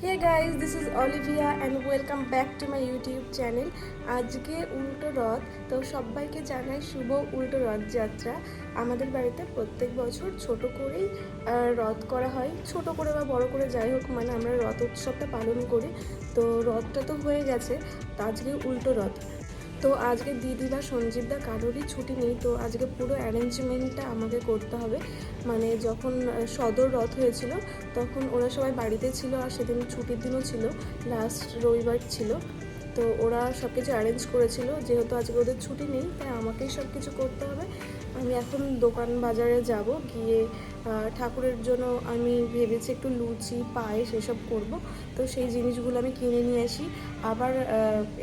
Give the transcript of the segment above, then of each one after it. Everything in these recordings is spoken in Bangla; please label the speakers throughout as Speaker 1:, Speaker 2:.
Speaker 1: Hey guys, this is Olivia and welcome back to my YouTube channel. আজকে উল্টো রথ, তো সবাইকে জানাই শুভ উল্টো রথযাত্রা। আমাদের বাড়িতে প্রত্যেক বছর ছোট করেই রথ করা হয়, ছোট করে বা বড় করে যাই হোক, মানে আমরা রথ উৎসবটা পালন করি। তো রথটা তো হয়ে গেছে, তো আজকে উল্টো রথ। তো আজকে দিদি বা সঞ্জীবদা কারোরই ছুটি নেই, তো আজকে পুরো অ্যারেঞ্জমেন্টটা আমাকে করতে হবে। মানে যখন সদর রথ হয়েছিল তখন ওরা সবাই বাড়িতে ছিল, আর সেদিন ছুটির দিনও ছিল, লাস্ট রবিবার ছিল। তো ওরা সব কিছু অ্যারেঞ্জ করেছিল, যেহেতু আজকে ওদের ছুটি নেই তাই আমাকেই সব কিছু করতে হবে। আমি এখন দোকান বাজারে যাব, গিয়ে ঠাকুরের জন্য আমি ভেবেছি একটু লুচি পায়েস এসব করব। তো সেই জিনিসগুলো আমি কিনে নিয়ে আসি, আবার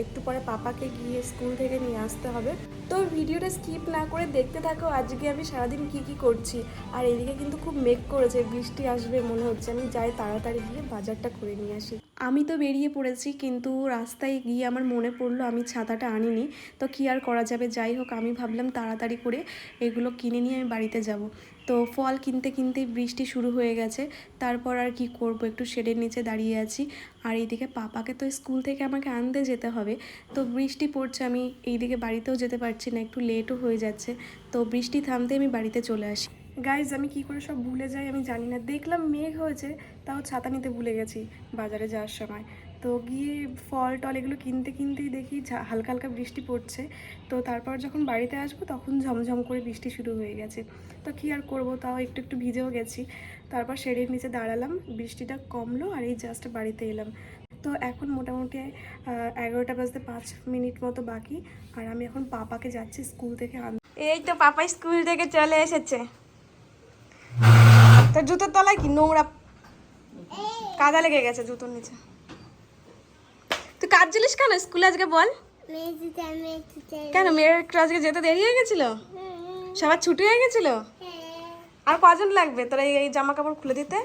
Speaker 1: একটু পরে পাপাকে গিয়ে স্কুল থেকে নিয়ে আসতে হবে। তো ভিডিওটা স্কিপ না করে দেখতে থাকো, আজকে আমি সারাদিন কি করছি। আর এদিকে কিন্তু খুব মেঘ করেছে, বৃষ্টি আসবে মনে হচ্ছে। আমি যাই তাড়াতাড়ি গিয়ে বাজারটা করে নিয়ে আসি। আমি তো বেরিয়ে পড়েছি, কিন্তু রাস্তায় গিয়ে আমার মনে পড়লো আমি ছাতাটা আনিনি। তো কী আর করা যাবে, যাই হোক আমি ভাবলাম তাড়াতাড়ি করে এগুলো কিনে নিয়ে আমি বাড়িতে যাব। তো ফল কিনতে কিনতেই বৃষ্টি শুরু হয়ে গেছে। তারপর আর কি করব, একটু শেডের নিচে দাঁড়িয়ে আছি। আর এইদিকে পাপাকে তো স্কুল থেকে আমাকে আনতে যেতে হবে। তো বৃষ্টি পড়ছে, আমি এইদিকে বাড়িতেও যেতে পারছি না, একটু লেটও হয়ে যাচ্ছে। তো বৃষ্টি থামতে আমি বাড়িতে চলে আসি। গাইজ, আমি কি করে সব ভুলে যাই আমি জানি না। দেখলাম মেঘ হয়েছে, তাও ছাতা নিতে ভুলে গেছি বাজারে যাওয়ার সময়। তো গিয়ে ফল টল এগুলো কিনতে কিনতেই দেখি হালকা হালকা বৃষ্টি পড়ছে। তো তারপর যখন বাড়িতে আসবো তখন ঝমঝম করে বৃষ্টি শুরু হয়ে গেছে। তো কী আর করবো, তাও একটু একটু ভিজেও গেছি। তারপর শেডের নিচে দাঁড়ালাম, বৃষ্টিটা কমলো আর এই জাস্ট বাড়িতে এলাম। তো এখন মোটামুটি 11টা বাজতে 5 মিনিট মতো বাকি। আর আমি এখন পাপাকে যাচ্ছি স্কুল থেকে এই তো পাপা স্কুল থেকে চলে এসেছে। তোর জুতোর তলায় কি নোংরা কাদা লেগে গেছে জুতোর নিচে। তুই কাঁদছিলিস কেন স্কুলে আজকে বল? কেন মেয়ের আজকে যেতে দেরি হয়ে গেছিল? সবার ছুটি হয়ে গেছিল? আর কজন লাগবে তোরা এই জামা কাপড় খুলে দিতে?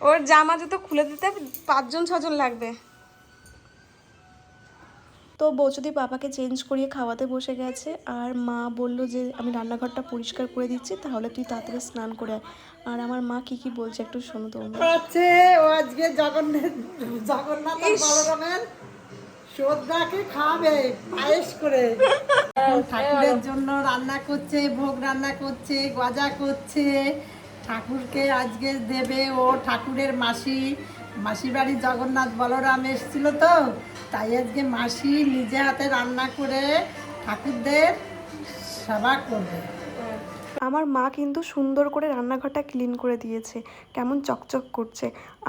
Speaker 1: ওর জামা জুতো খুলে দিতে 5-6জন লাগবে। তো বৌচদি পাপাকে চেঞ্জ করিয়ে খাওয়াতে বসে গেছে, আর মা বলল যে আমি রান্নাঘরটা পরিষ্কার করে দিচ্ছি, তাহলে তুই তাড়াতাড়ি স্নান করে আয়। আর আমার মা কি বলছে একটু শোনো তো।
Speaker 2: ও আজকে জগন্নাথ বলরামের শ্রদ্ধাকে খাবে পায়েস করে। ঠাকুরের জন্য রান্না করছে, ভোগ রান্না করছে, গজা করছে। ঠাকুরকে আজকে দেবে, ও ঠাকুরের মাসি বাড়ি জগন্নাথ বলরাম এসেছিল, তো তাই আজকে মাসি নিজে হাতে রান্না করে ঠাকুরদের সেবা করবে।
Speaker 1: আমার মা কিন্তু সুন্দর করে রান্নাঘরটা ক্লিন করে দিয়েছে, কেমন চকচক করছে।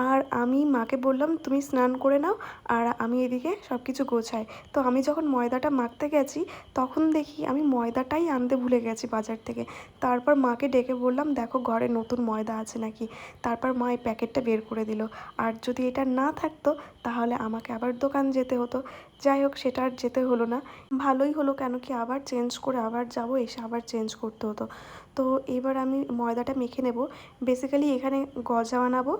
Speaker 1: আর আমি মাকে বললাম তুমি স্নান করে নাও, আর আমি এদিকে সব কিছু গোছাই। তো আমি যখন ময়দাটা মাখতে গেছি তখন দেখি আমি ময়দাটাই আনতে ভুলে গেছি বাজার থেকে। তারপর মাকে ডেকে বললাম দেখো ঘরে নতুন ময়দা আছে নাকি। তারপর মা এই প্যাকেটটা বের করে দিল। আর যদি এটা না থাকতো তাহলে আমাকে আবার দোকান যেতে হতো। যাই হোক, সেটা আর যেতে হলো না, ভালোই হলো, কেন কি আবার চেঞ্জ করে আবার যাব, এসে আবার চেঞ্জ করতে হতো। তো এবার আমি ময়দাটা মেখে নেব। বেসিক্যালি এখানে গজা বানাবো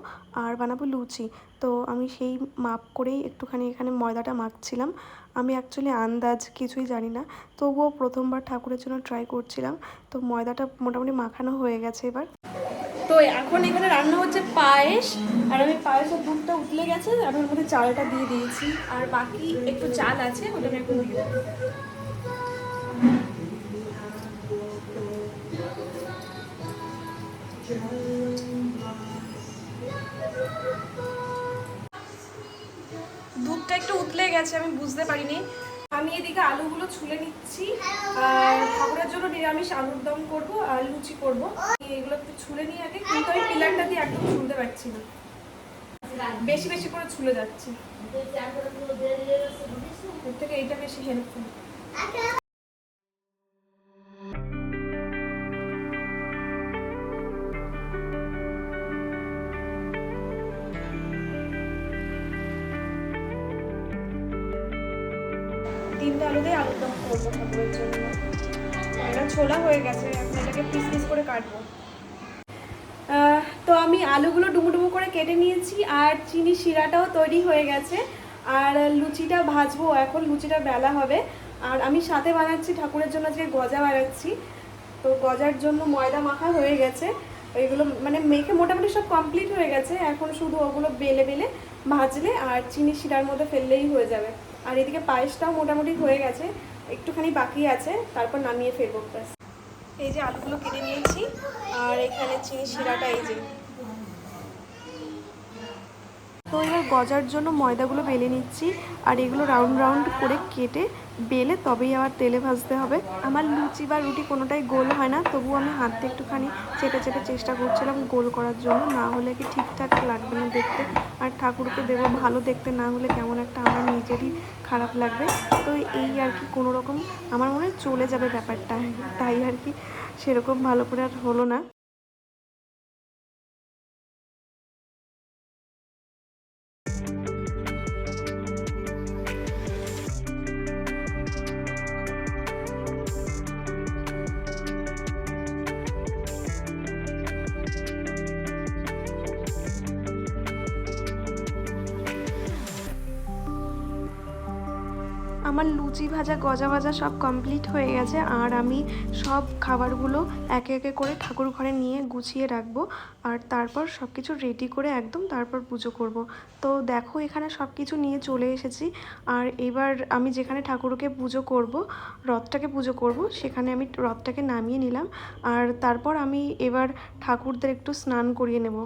Speaker 1: আর বানাবো লুচি। তো আমি সেই মাপ করেই একটুখানি এখানে ময়দাটা মাখছিলাম। আমি অ্যাকচুয়ালি আন্দাজ কিছুই জানি না, তবুও প্রথমবার ঠাকুরের জন্য ট্রাই করছিলাম। তো ময়দাটা মোটামুটি মাখানো হয়ে গেছে এবার। তো এখন এখানে রান্না হচ্ছে পায়েস, আর আমি পায়েসের দুধটা উতলে গেছে, আমি ওর মধ্যে চালটা দিয়ে দিয়েছি, আর বাকি একটু চাল আছে ওটা আমি এখন দিয়ে দেবো। দুধটা একটু উতলে গেছে, আমি বুঝতে পারিনি। আমি এদিকে আলুগুলো ছুলে নিচ্ছি, আর ঠাকুরের জন্য নিরামিষ আলুর দম করবো আর লুচি করবো। এগুলো একটু ছুলে নিয়ে আগে, কিন্তু আমি পিলারটা দিয়ে একদম ছুলতে পারছি না, বেশি বেশি করে ছুলে যাচ্ছে। এর থেকে এইটা বেশি হেল্পফুল। তিনটে আলু দিয়ে আলুর দম করবো ঠাকুরের জন্য। এটা ছোলা হয়ে গেছে, এখন এটাকে পিস পিস করে কাটবো। তো আমি আলুগুলো ডুমো ডুমো করে কেটে নিয়েছি, আর চিনি শিরাটাও তৈরি হয়ে গেছে। আর লুচিটা ভাজবো, এখন লুচিটা বেলা হবে। আর আমি সাথে বানাচ্ছি ঠাকুরের জন্য আজকে গজা বানাচ্ছি। তো গজার জন্য ময়দা মাখা হয়ে গেছে, ওইগুলো মানে মেখে মোটামুটি সব কমপ্লিট হয়ে গেছে, এখন শুধু ওগুলো বেলে বেলে ভাজলে আর চিনি শিরার মধ্যে ফেললেই হয়ে যাবে। আর এদিকে পায়েসটাও মোটামুটি হয়ে গেছে, একটুখানি বাকি আছে, তারপর নামিয়ে ফেলবো ব্যাস। এই যে আলুগুলো কেটে নিয়েছি, আর এখানে চিনি শিরাটা এই যে। তো এবার গজার জন্য ময়দাগুলো বেলে নিচ্ছি, আর এগুলো রাউন্ড রাউন্ড করে কেটে বেলে তবেই আবার তেলে ভাজতে হবে। আমার লুচি বা রুটি কোনোটাই গোল হয় না, তবুও আমি হাত দিয়ে একটুখানি চেপে চেপে চেষ্টা করছিলাম গোল করার জন্য, না হলে কি ঠিকঠাক লাগবে না দেখতে, আর ঠাকুরকে দেবো, ভালো দেখতে না হলে কেমন একটা আমার নিজেরই খারাপ লাগবে। তো এই আর কি, কোনো রকম আমার মনে হয় চলে যাবে ব্যাপারটা, তাই আর কি সেরকম ভালো করে আর হলো না। আমার লুচি ভাজা গজা ভাজা সব কমপ্লিট হয়ে গেছে, আর আমি সব খাবারগুলো একে একে করে ঠাকুর ঘরে নিয়ে গুছিয়ে রাখবো, আর তারপর সব কিছু রেডি করে একদম তারপর পুজো করব। তো দেখো এখানে সব কিছু নিয়ে চলে এসেছি, আর এবার আমি যেখানে ঠাকুরকে পুজো করব, রথটাকে পুজো করব, সেখানে আমি রথটাকে নামিয়ে নিলাম, আর তারপর আমি এবার ঠাকুরদের একটু স্নান করিয়ে নেব।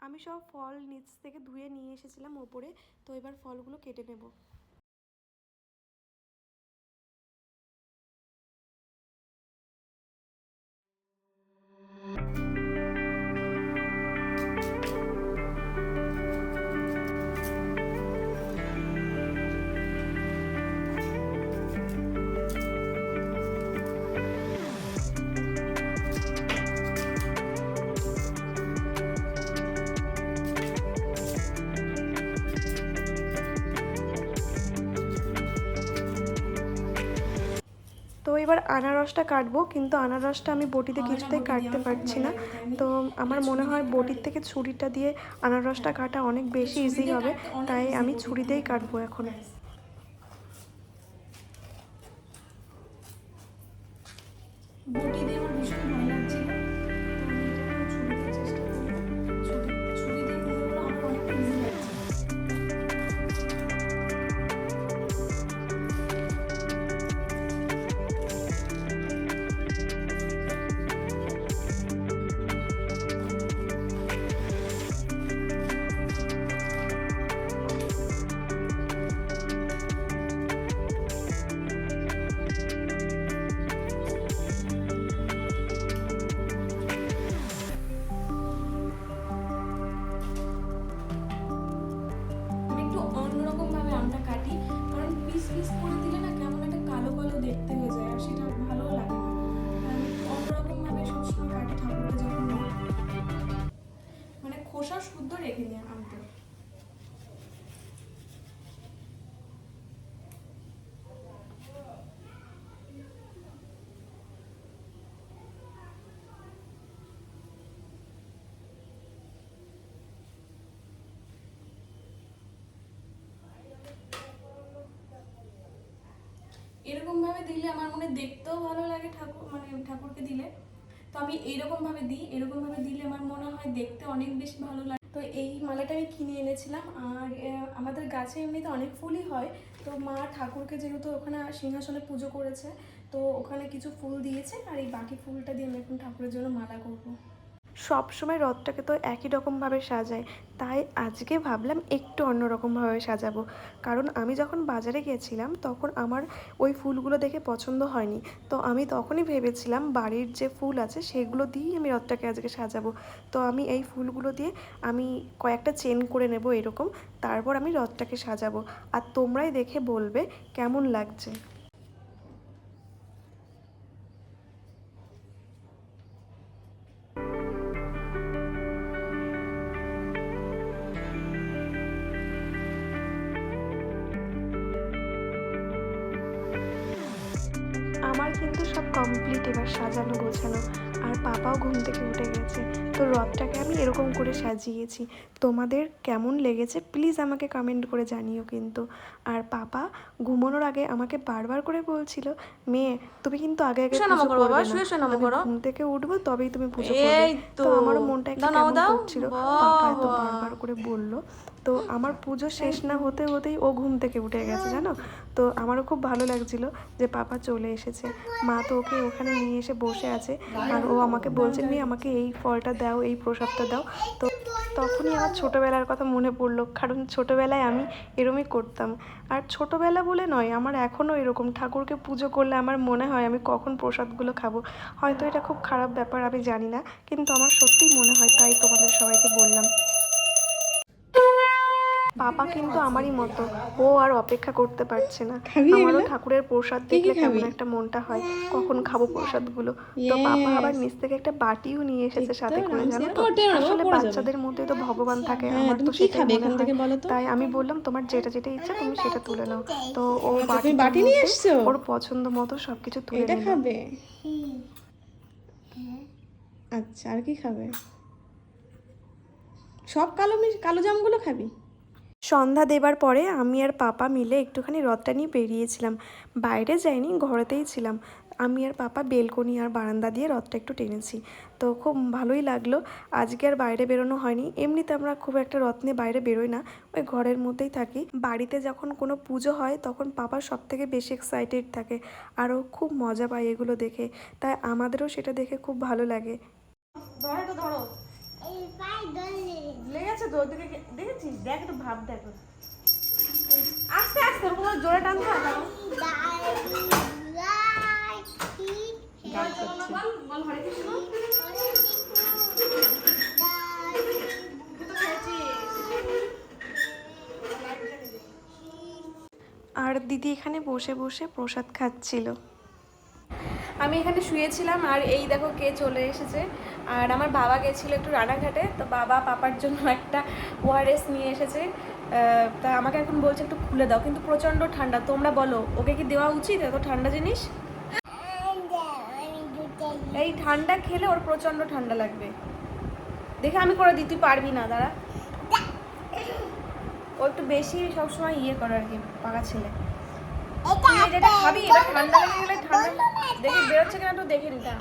Speaker 1: আমি সব ফল নিচ থেকে ধুয়ে নিয়ে এসেছিলাম ওপরে, তো এবার ফলগুলো কেটে নেব। তো এবার আনারসটা কাটবো, কিন্তু আনারসটা আমি বটিতে কিছুতেই কাটতে পারছি না। তো আমার মনে হয় বটির থেকে ছুরিটা দিয়ে আনারসটা কাটা অনেক বেশি ইজি হবে, তাই আমি ছুরি দিয়েই কাটবো এখন। বটি দিয়ে আমার ভীষণ ভয় লাগছিল, তো আমি এটা ছুরি দিয়ে চেষ্টা করবো। ছুরি দিয়ে করবো, আমার অনেক ইজি লাগছে। দেখতে হয়ে যায়, আর সেটা ভালো লাগে না। আমি অন্যরকম ভাবে সবসময় কাটি ঠাকুরকে যখন নিই, মানে খোসা শুদ্ধ রেখে নিয়ে আনতে। এরকম ভাবে দিলে আমার মনে দেখতেও ভালো লাগে, ঠাকুর মানে ঠাকুরকে দিলে। তো আমি এইরকম ভাবে দিই, এরকম ভাবে দিলে আমার মনে হয় দেখতে অনেক বেশি ভালো লাগে। তো এই মালাটা আমি কিনে এনেছিলাম, আর আমাদের গাছে এমনিতে অনেক ফুলই হয়, তো মা ঠাকুরকে যেহেতু ওখানে সিংহাসনে পুজো করেছে, তো ওখানে কিছু ফুল দিয়েছে, আর এই বাকি ফুলটা দিয়ে আমি এখন ঠাকুরের জন্য মালা করবো। সব সময় রথটাকে তো একই রকমভাবে সাজায়, তাই আজকে ভাবলাম একটু অন্যরকমভাবে সাজাবো। কারণ আমি যখন বাজারে গিয়েছিলাম তখন আমার ওই ফুলগুলো দেখে পছন্দ হয়নি, তো আমি তখনই ভেবেছিলাম বাড়ির যে ফুল আছে সেগুলো দিয়েই আমি রথটাকে আজকে সাজাবো। তো আমি এই ফুলগুলো দিয়ে আমি কয়েকটা চেন করে নেব এরকম, তারপর আমি রথটাকে সাজাবো, আর তোমরাই দেখে বলবে কেমন লাগছে। আমার কিন্তু সব কমপ্লিট এবার সাজানো গোছানো, আর পাপাও ঘুম থেকে উঠে গেছে। তো রথটাকে আমি এরকম করে সাজিয়েছি। তোমাদের কেমন লেগেছে প্লিজ আমাকে কমেন্ট করে জানিও কিন্তু। আর পাপা ঘুমানোর আগে আমাকে বারবার করে বলছিল, মেয়ে তুমি কিন্তু আগে আগে পুজো করবে না, আমি ঘুম থেকে উঠবো তবেই তুমি পুজো করবে। তো আমারও মনটা একটু কেমন করছিল, পাপা এত বারবার করে বললো। তো আমার পুজো শেষ না হতে হতেই ও ঘুম থেকে উঠে গেছে জানো। তো আমারও খুব ভালো লাগছিল যে পাপা চলে এসেছে। মা তো ওকে ওখানে নিয়ে এসে বসে আছে, আর ও আমাকে বলছে, মেয়ে আমাকে এই ফলটা দাও, এই প্রসাদটা দাও। তো তখনই আমার ছোটোবেলার কথা মনে পড়লো, কারণ ছোটোবেলায় আমি এরমই করতাম। আর ছোটোবেলা বলে নয়, আমার এখনও এরকম ঠাকুরকে পুজো করলে আমার মনে হয় আমি কখন প্রসাদগুলো খাবো। হয়তো এটা খুব খারাপ ব্যাপার, আমি জানি না, কিন্তু আমার সত্যিই মনে হয়, তাই তোমাদের সবাইকে বললাম। পাপা কিন্তু আমারই মতো, ও আর অপেক্ষা করতে পারছে না। আমারও ঠাকুরের প্রসাদ দেখলে কেমন একটা মনটা হয়, কখন খাবো প্রসাদগুলো। তো পাপা আবার নিচ থেকে একটা বাটিও নিয়ে এসেছে সাথে করে, জানো তো। আসলে বাচ্চাদের মধ্যে তো ভগবান থাকে, আমার তো সেটাই মনে হয়। তাই আমি বললাম তোমার যেটা যেটা ইচ্ছা তুমি সেটা তুলে নাও। তো ও বাটি নিয়ে এসছো, ওর পছন্দ মতো সবকিছু তুলে নিল।
Speaker 3: খাবে? আচ্ছা, আর কি খাবে? সব কালো জামগুলো খাবি?
Speaker 1: সন্ধ্যা দেবার পরে আমি আর পাপা মিলে একটুখানি রথটা নিয়ে বেরিয়েছিলাম। বাইরে যাইনি, ঘরেতেই ছিলাম। আমি আর পাপা বেলকনি আর বারান্দা দিয়ে রথটা একটু টেনেছি। তো খুব ভালোই লাগলো। আজকে আর বাইরে বেরোনো হয়নি, এমনিতে আমরা খুব একটা রথ নিয়ে বাইরে বেরোই না, ওই ঘরের মধ্যেই থাকি। বাড়িতে যখন কোনো পুজো হয় তখন পাপা সব থেকে বেশি এক্সাইটেড থাকে, আরও খুব মজা পায় এগুলো দেখে। তাই আমাদেরও সেটা দেখে খুব ভালো লাগে।
Speaker 3: ধরো তো ধরো, লেগেছে তো ওদিকে, দেখেছিস? দেখ একটু ভাব, দেখো আস্তে আস্তে, ওর কোনো জোরে টানতে হয় না।
Speaker 1: আর দিদি এখানে বসে বসে প্রসাদ খাচ্ছিল। আমি এখানে শুয়েছিলাম, আর এই দেখো কে চলে এসেছে। আর আমার বাবা গেছিলো একটু রানাঘাটে, তো বাবা পাপার জন্য একটা ওআরএস নিয়ে এসেছে। তা আমাকে এখন বলছে একটু খুলে দাও, কিন্তু প্রচণ্ড ঠান্ডা। তোমরা বলো ওকে কি দেওয়া উচিত এত ঠান্ডা জিনিস? এই ঠান্ডা খেলে ওর প্রচণ্ড ঠান্ডা লাগবে। দেখে আমি করে দিই, তুই পারবি না, দাঁড়া। ও একটু বেশি সবসময় ইয়ে করে আর কি, পাকা ছেলে। তুই যেটা খাবি এবার ঠান্ডা লেগে গেলে ঠান্ডা দেখি বেরোচ্ছে কিনা একটু দেখে নিতে।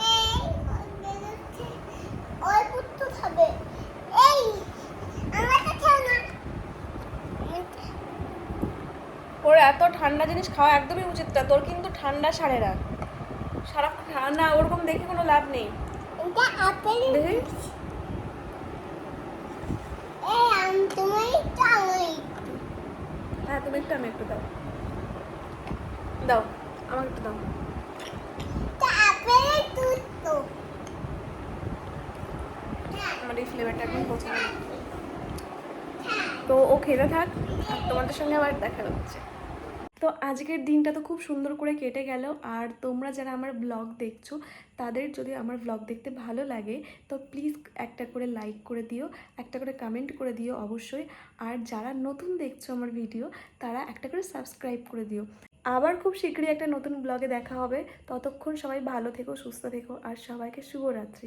Speaker 1: ওর এত ঠান্ডা জিনিস খাওয়া একদমই উচিত না, তোর কিন্তু ঠান্ডা সারে রাখ সারাক্ষণ। ঠান্ডা ওরকম দেখে কোনো লাভ নেই। দেখি হ্যাঁ তুমি একটু, আমি একটু দাও দাও, আমাকে একটু দাও। আমার এই ফ্লেভারটা একদম পছন্দ। তো ও খেতে থাক, আর তোমাদের সঙ্গে আবার দেখা হচ্ছে। তো আজকের দিনটা তো খুব সুন্দর করে কেটে গেল। আর তোমরা যারা আমার ব্লগ দেখছো, তাদের যদি আমার ব্লগ দেখতে ভালো লাগে তো প্লিজ একটা করে লাইক করে দিও, একটা করে কমেন্ট করে দিও অবশ্যই। আর যারা নতুন দেখছো আমার ভিডিও, তারা একটা করে সাবস্ক্রাইব করে দিও। আবার খুব শীঘ্রই একটা নতুন ব্লগে দেখা হবে। ততক্ষণ সবাই ভালো থেকো, সুস্থ থেকো, আর সবাইকে শুভরাত্রি।